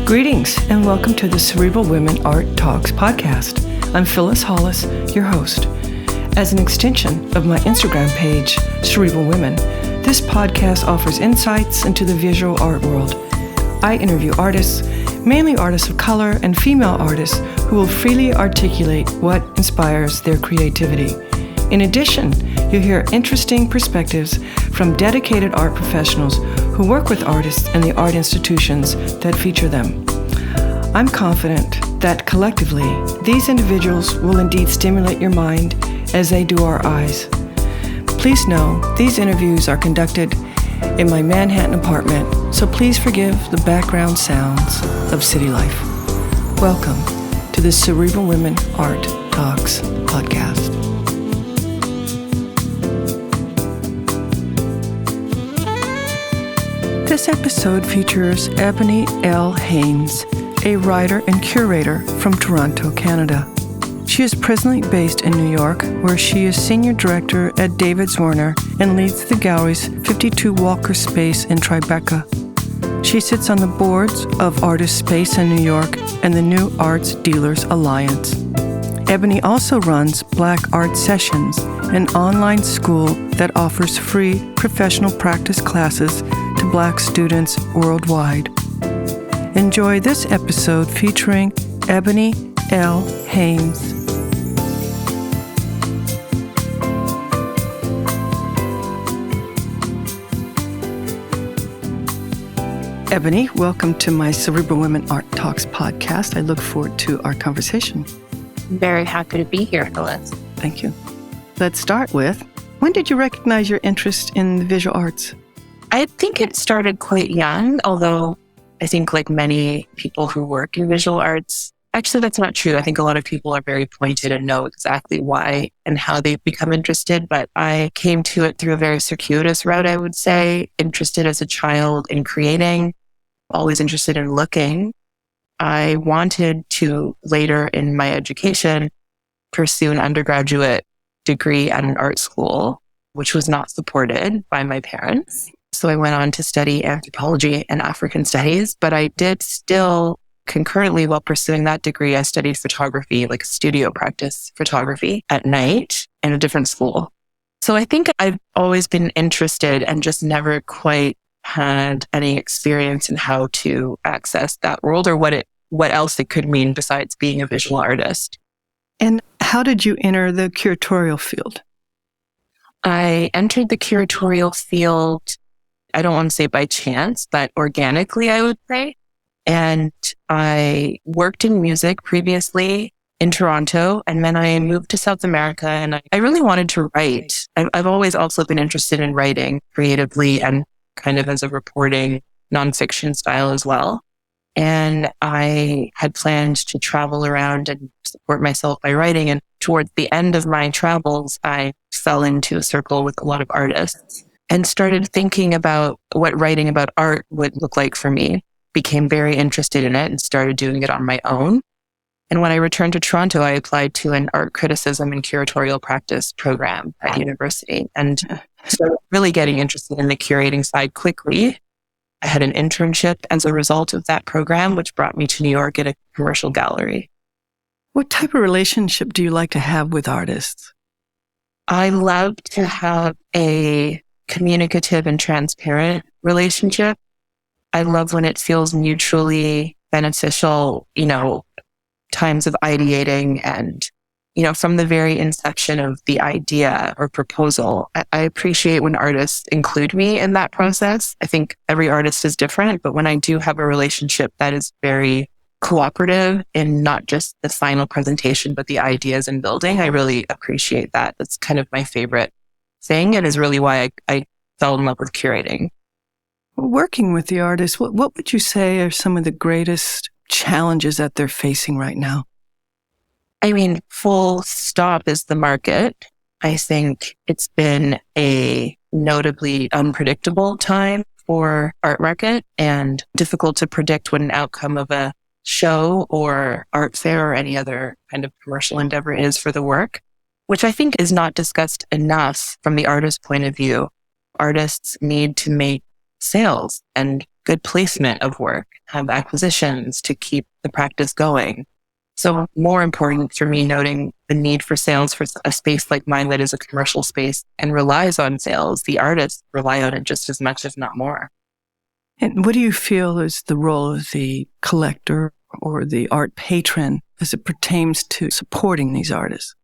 Greetings and welcome to the Cerebral Women Art Talks podcast. I'm Phyllis Hollis, your host. As an extension of my Instagram page, Cerebral Women, this podcast offers insights into the visual art world. I interview artists, mainly artists of color and female artists who will freely articulate what inspires their creativity. In addition, you'll hear interesting perspectives from dedicated art professionals who work with artists and the art institutions that feature them. I'm confident that collectively, these individuals will indeed stimulate your mind as they do our eyes. Please know these interviews are conducted in my Manhattan apartment, so please forgive the background sounds of city life. Welcome to the Cerebral Women Art Talks podcast. This episode features Ebony L Haynes, a writer and curator from Toronto, Canada. She is presently based in New York, where she is senior director at David Zwirner and leads the gallery's 52 Walker Space in Tribeca. She sits on the boards of Artist Space in New York and the New Arts Dealers Alliance. Ebony also runs Black Art Sessions, an online school that offers free professional practice classes to Black students worldwide. Enjoy this episode featuring Ebony L Haynes. Ebony, welcome to my Cerebral Women Art Talks podcast. I look forward to our conversation. Very happy to be here, Phyllis. Thank you. Let's start with, when did you recognize your interest in the visual arts? I think it started quite young, although I think like many people who work in visual arts, actually that's not true. I think a lot of people are very pointed and know exactly why and how they've become interested, but I came to it through a very circuitous route, I would say. Interested as a child in creating, always interested in looking. I wanted to, later in my education, pursue an undergraduate degree at an art school, which was not supported by my parents. So I went on to study anthropology and African studies, but I did still concurrently while pursuing that degree, I studied photography, like studio practice photography at night in a different school. So I think I've always been interested and just never quite had any experience in how to access that world or what else it could mean besides being a visual artist. And how did you enter the curatorial field? I entered the curatorial field, I don't want to say by chance, but organically, I would say. And I worked in music previously in Toronto, and then I moved to South America, and I really wanted to write. I've always also been interested in writing creatively and kind of as a reporting nonfiction style as well. And I had planned to travel around and support myself by writing. And towards the end of my travels, I fell into a circle with a lot of artists and started thinking about what writing about art would look like for me. Became very interested in it and started doing it on my own. And when I returned to Toronto, I applied to an art criticism and curatorial practice program at university and started really getting interested in the curating side quickly. I had an internship as a result of that program, which brought me to New York at a commercial gallery. What type of relationship do you like to have with artists? I love to have a communicative and transparent relationship. I love when it feels mutually beneficial, times of ideating and, from the very inception of the idea or proposal. I appreciate when artists include me in that process. I think every artist is different, but when I do have a relationship that is very cooperative in not just the final presentation, but the ideas and building, I really appreciate that. That's kind of my favorite thing and is really why I fell in love with curating. Working with the artists, what would you say are some of the greatest challenges that they're facing right now? I mean, full stop is the market. I think it's been a notably unpredictable time for art market and difficult to predict what an outcome of a show or art fair or any other kind of commercial endeavor is for the work, which I think is not discussed enough from the artist's point of view. Artists need to make sales and good placement of work. have acquisitions to keep the practice going. So more important for me, noting the need for sales for a space like mine that is a commercial space and relies on sales. The artists rely on it just as much, if not more. And what do you feel is the role of the collector or the art patron as it pertains to supporting these artists?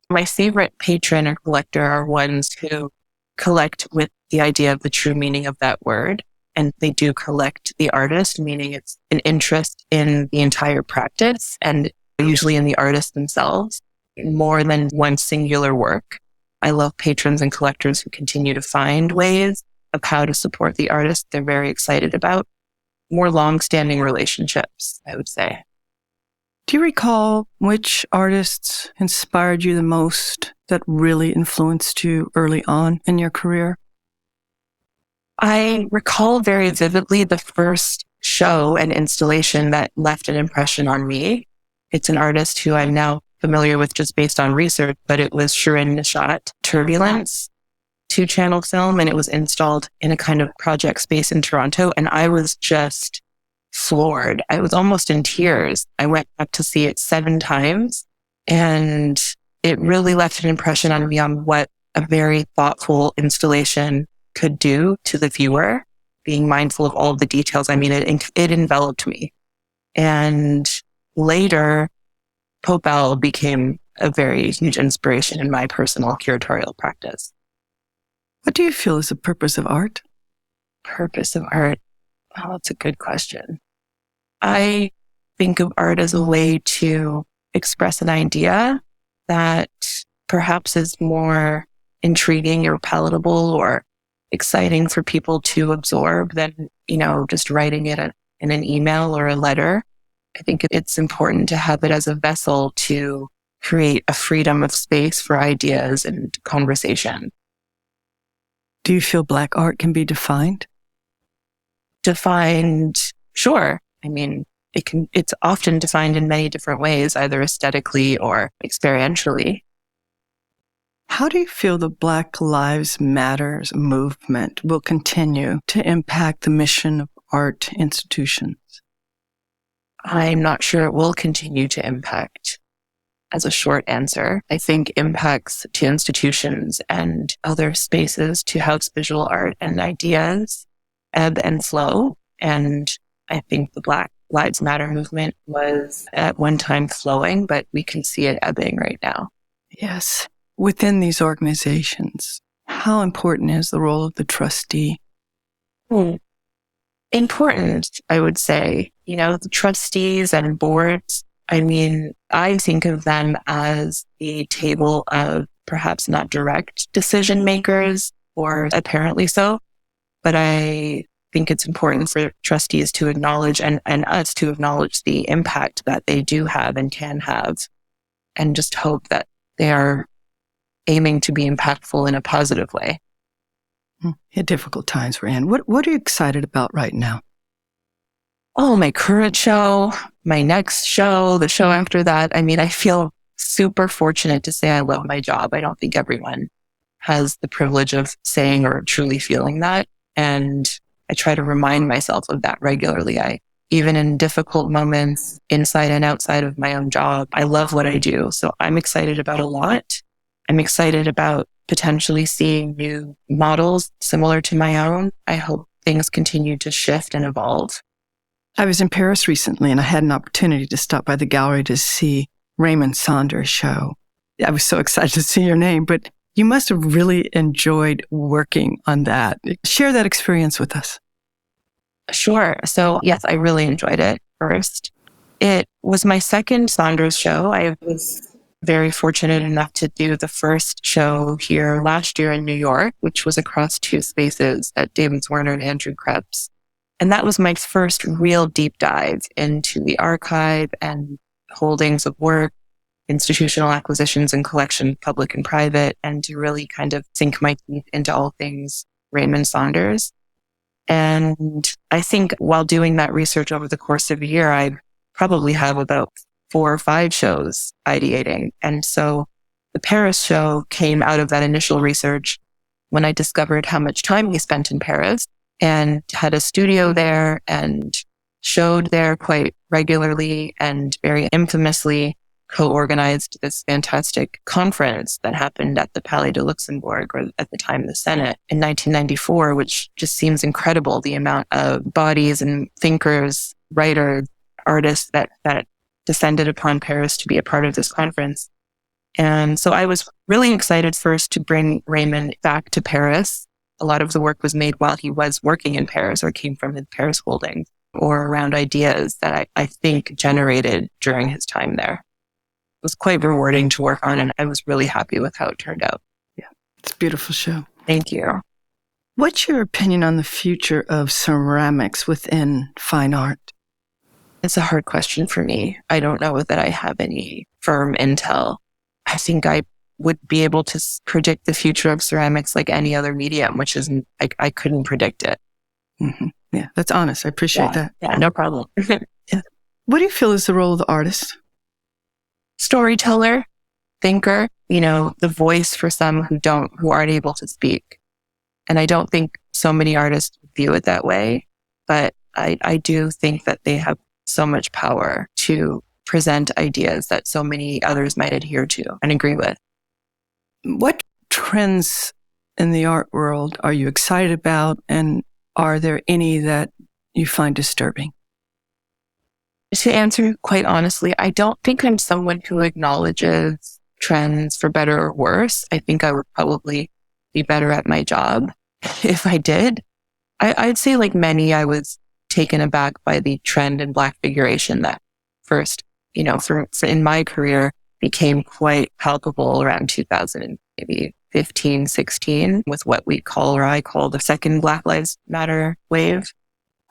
My favorite patron or collector are ones who collect with the idea of the true meaning of that word. And they do collect the artist, meaning it's an interest in the entire practice and usually in the artists themselves, more than one singular work. I love patrons and collectors who continue to find ways of how to support the artist they're very excited about. More long-standing relationships, I would say. Do you recall which artists inspired you the most that really influenced you early on in your career? I recall very vividly the first show and installation that left an impression on me. It's an artist who I'm now familiar with just based on research, but it was Shirin Nishat, Turbulence, 2-channel film, and it was installed in a kind of project space in Toronto. And I was just floored. I was almost in tears. I went back to see it 7 times, and it really left an impression on me on what a very thoughtful installation could do to the viewer, being mindful of all of the details. I mean, it enveloped me. And later, Pope L became a very huge inspiration in my personal curatorial practice. What do you feel is the purpose of art? Purpose of art? Oh, that's a good question. I think of art as a way to express an idea that perhaps is more intriguing or palatable or exciting for people to absorb than, just writing it in an email or a letter. I think it's important to have it as a vessel to create a freedom of space for ideas and conversation. Do you feel Black art can be defined? Defined, sure. I mean, it's often defined in many different ways, either aesthetically or experientially. How do you feel the Black Lives Matter movement will continue to impact the mission of art institutions? I'm not sure it will continue to impact. As a short answer, I think impacts to institutions and other spaces to house visual art and ideas ebb and flow. And I think the Black Lives Matter movement was at one time flowing, but we can see it ebbing right now. Yes. Within these organizations, how important is the role of the trustee? Important, I would say. The trustees and boards, I think of them as the table of perhaps not direct decision makers, or apparently so, but I think it's important for trustees to acknowledge and us to acknowledge the impact that they do have and can have, and just hope that they are aiming to be impactful in a positive way. Difficult times we're in. What are you excited about right now? Oh, my current show, my next show, the show after that. I feel super fortunate to say I love my job. I don't think everyone has the privilege of saying or truly feeling that. And I try to remind myself of that regularly. Even in difficult moments, inside and outside of my own job, I love what I do. So I'm excited about a lot. I'm excited about potentially seeing new models similar to my own. I hope things continue to shift and evolve. I was in Paris recently, and I had an opportunity to stop by the gallery to see Raymond Saunders' show. I was so excited to see your name, but you must have really enjoyed working on that. Share that experience with us. Sure. So yes, I really enjoyed it first. It was my second Saunders show. I was very fortunate enough to do the first show here last year in New York, which was across 2 spaces at David Zwirner and Andrew Krebs. And that was my first real deep dive into the archive and holdings of work, institutional acquisitions and collection, public and private, and to really kind of sink my teeth into all things Raymond Saunders. And I think while doing that research over the course of a year, I probably have about 4 or 5 shows ideating. And so the Paris show came out of that initial research when I discovered how much time we spent in Paris and had a studio there and showed there quite regularly and very infamously co-organized this fantastic conference that happened at the Palais de Luxembourg, or at the time the Senate, in 1994, which just seems incredible, the amount of bodies and thinkers, writers, artists that descended upon Paris to be a part of this conference. And so I was really excited first to bring Raymond back to Paris. A lot of the work was made while he was working in Paris or came from his Paris holdings, or around ideas that I think generated during his time there. It was quite rewarding to work on, and I was really happy with how it turned out. Yeah, it's a beautiful show. Thank you. What's your opinion on the future of ceramics within fine art? It's a hard question for me. I don't know that I have any firm intel. I think I would be able to predict the future of ceramics like any other medium, which is I couldn't predict it. Mm-hmm. Yeah, that's honest. I appreciate that. Yeah, no problem. Yeah. What do you feel is the role of the artist? Storyteller, thinker, the voice for some who aren't able to speak. And I don't think so many artists view it that way, but I do think that they have so much power to present ideas that so many others might adhere to and agree with. What trends in the art world are you excited about, and are there any that you find disturbing? To answer quite honestly, I don't think I'm someone who acknowledges trends for better or worse. I think I would probably be better at my job if I did. I'd say, like many, I was taken aback by the trend in Black figuration that first, for in my career became quite palpable around 2000, maybe 15, 16, with what I call the second Black Lives Matter wave.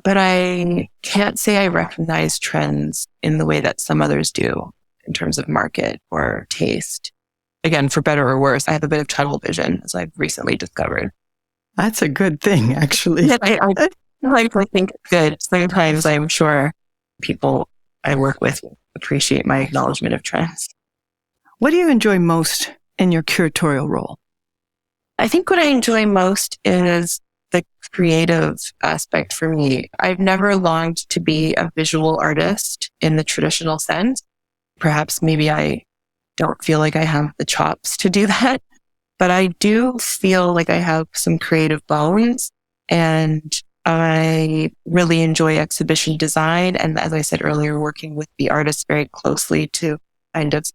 But I can't say I recognize trends in the way that some others do in terms of market or taste. Again, for better or worse, I have a bit of tunnel vision, as I've recently discovered. That's a good thing, actually. Yeah, I think it's good. Sometimes I'm sure people I work with appreciate my acknowledgement of trends. What do you enjoy most in your curatorial role? I think what I enjoy most is the creative aspect for me. I've never longed to be a visual artist in the traditional sense. Perhaps maybe I don't feel like I have the chops to do that, but I do feel like I have some creative bones, and I really enjoy exhibition design. And as I said earlier, working with the artists very closely to kind of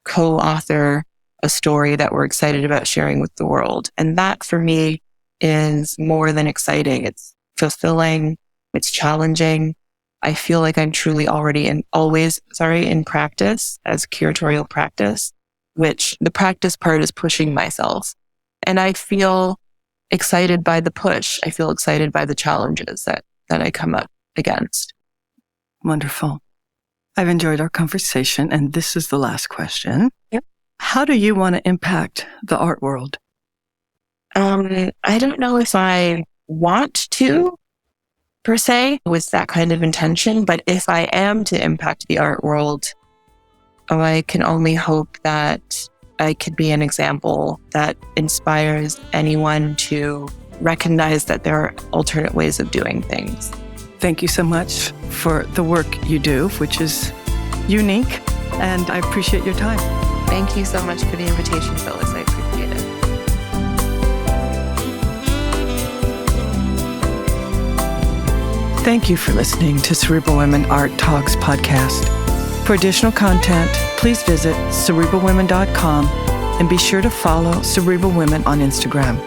co-author a story that we're excited about sharing with the world. And that for me is more than exciting. It's fulfilling. It's challenging. I feel like I'm truly already in practice as curatorial practice, which the practice part is pushing myself. And I feel excited by the push. I feel excited by the challenges that I come up against. Wonderful. I've enjoyed our conversation, and this is the last question. Yep. How do you want to impact the art world? I don't know if I want to, per se, with that kind of intention, but if I am to impact the art world, I can only hope that I could be an example that inspires anyone to recognize that there are alternate ways of doing things. Thank you so much for the work you do, which is unique, and I appreciate your time. Thank you so much for the invitation, Phyllis. I appreciate it. Thank you for listening to Cerebral Women Art Talks podcast. For additional content, please visit cerebralwomen.com and be sure to follow Cerebral Women on Instagram.